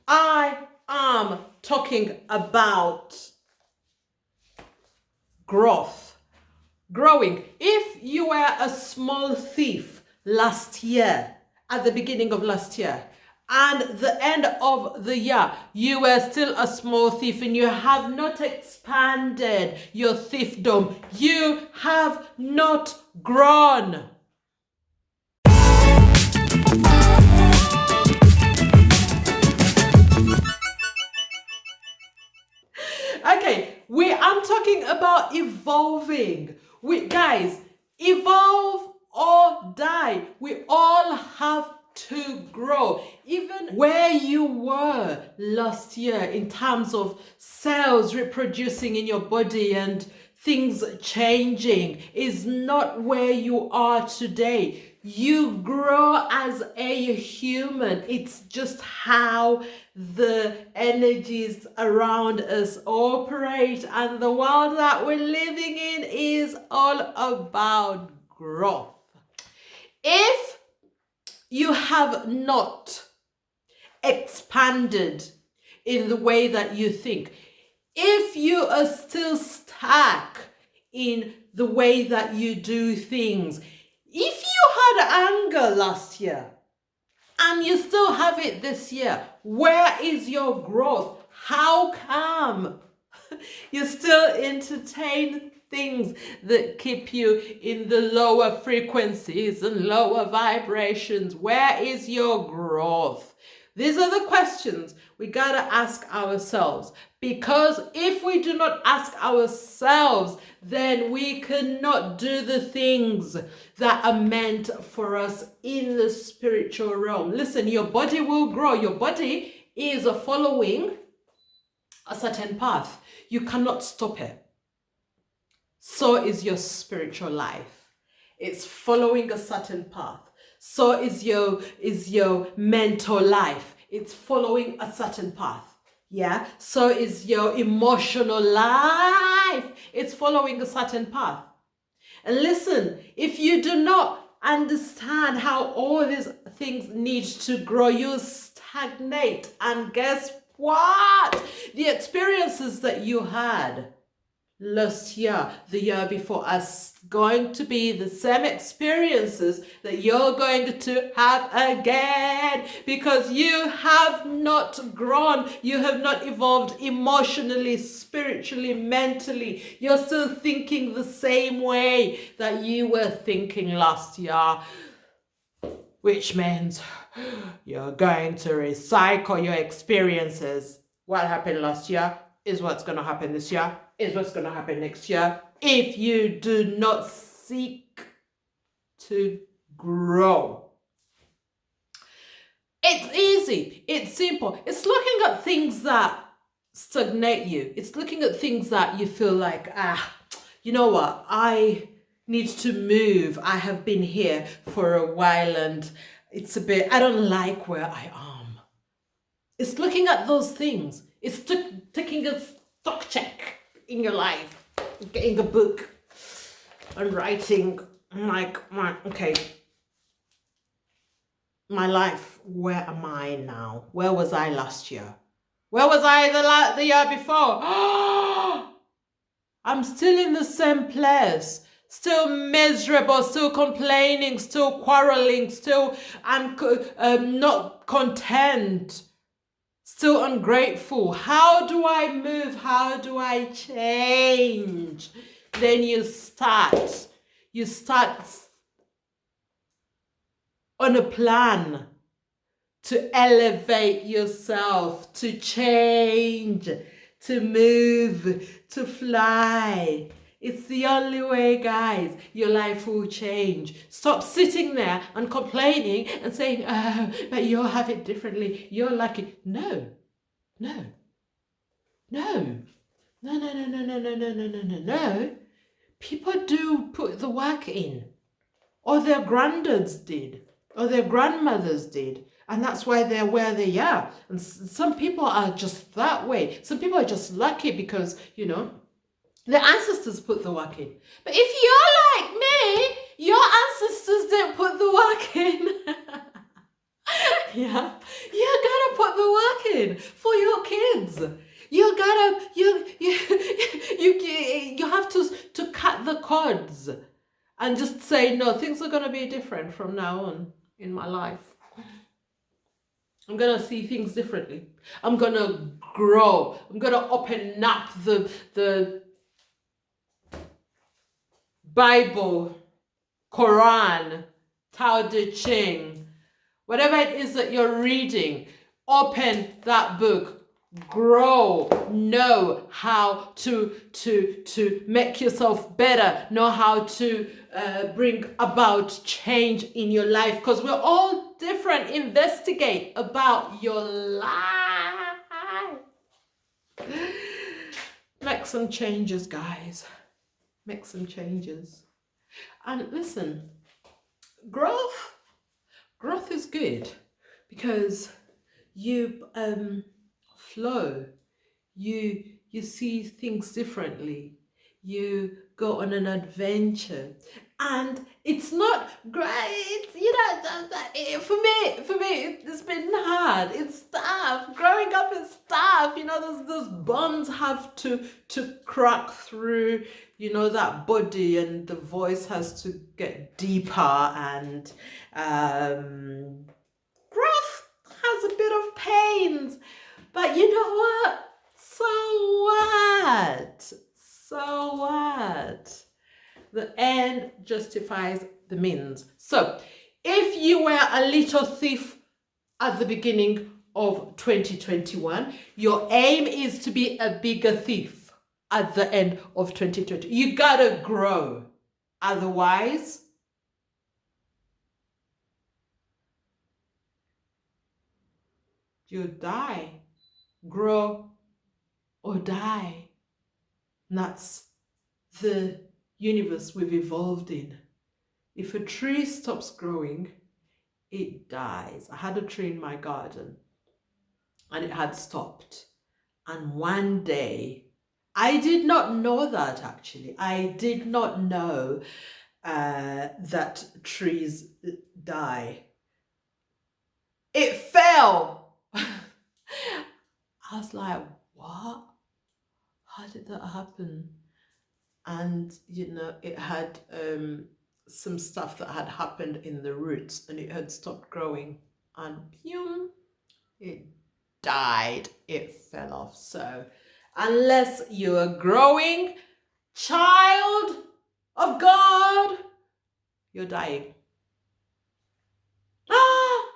I am talking about growth, growing. If you were a small thief last year, at the beginning of last year, and the end of the year, you were still a small thief and you have not expanded your thiefdom, you have not grown. Okay, I'm talking about evolving. Guys, evolve or die. We all have to grow. Even where you were last year in terms of cells reproducing in your body and things changing is not where you are today. You grow as a human. It's just how the energies around us operate, and the world that we're living in is all about growth. If you have not expanded in the way that you think, if you are still stuck in the way that you do things, if you had anger last year and you still have it this year, where is your growth? How come you still entertain things that keep you in the lower frequencies and lower vibrations? Where is your growth? These are the questions we gotta ask ourselves, because if we do not ask ourselves, then we cannot do the things that are meant for us in the spiritual realm. Listen, your body will grow. Your body is following a certain path. You cannot stop it. So is your spiritual life. It's following a certain path. So is your mental life. It's following a certain path. Yeah. So is your emotional life. It's following a certain path. And listen, if you do not understand how all these things need to grow, you stagnate. And guess what? The experiences that you had last year, the year before, are going to be the same experiences that you're going to have again, because you have not grown, you have not evolved emotionally, spiritually, mentally. You're still thinking the same way that you were thinking last year, which means you're going to recycle your experiences. What happened last year is what's going to happen this year, is what's going to happen next year, if you do not seek to grow. It's easy. It's simple. It's looking at things that stagnate you. It's looking at things that you feel like, you know what? I need to move. I have been here for a while and it's a bit, I don't like where I am. It's looking at those things. It's taking a stock check in your life, getting a book and writing like, okay, my life, where am I now? Where was I last year? Where was I the year before? I'm still in the same place, still miserable, still complaining, still quarreling, still I'm not content, still ungrateful. How do I move? How do I change? Then you start on a plan to elevate yourself, to change, to move, to fly. It's the only way, guys, your life will change. Stop sitting there and complaining and saying, oh, but you'll have it differently. You're lucky. No. People do put the work in, or their granddads did, or their grandmothers did. And that's why they're where they are. And some people are just that way. Some people are just lucky because, their ancestors put the work in. But if you're like me, your ancestors didn't put the work in. Yeah, you gotta put the work doing for your kids. You gotta, you have to cut the cords and just say, no, things are gonna be different from now on in my life. I'm gonna see things differently. I'm gonna grow. I'm gonna open up the Bible, Quran, Tao Te Ching, whatever it is that you're reading. Open that book. Grow. Know how to make yourself better. Know how to bring about change in your life, because we're all different. Investigate about your life. Make some changes, guys. Make some changes. And listen, growth is good, because you flow, you see things differently, you go on an adventure, and it's not great, for me it's been hard. It's tough. Growing up is tough. Those bonds have to crack through, that body, and the voice has to get deeper, and growth has a bit of pains. But you know what? So what? So what? The end justifies the means. So if you were a little thief at the beginning of 2021, your aim is to be a bigger thief at the end of 2020. You gotta grow. Otherwise, you die. Grow or die. And that's the universe we've evolved in. If a tree stops growing, it dies. I had a tree in my garden and it had stopped. And one day, I did not know that actually. I did not know that trees die. It fell. I was like, what? How did that happen? And it had some stuff that had happened in the roots, and it had stopped growing, and boom, it died. It fell off. So unless you are growing, child of God, you're dying. Ah!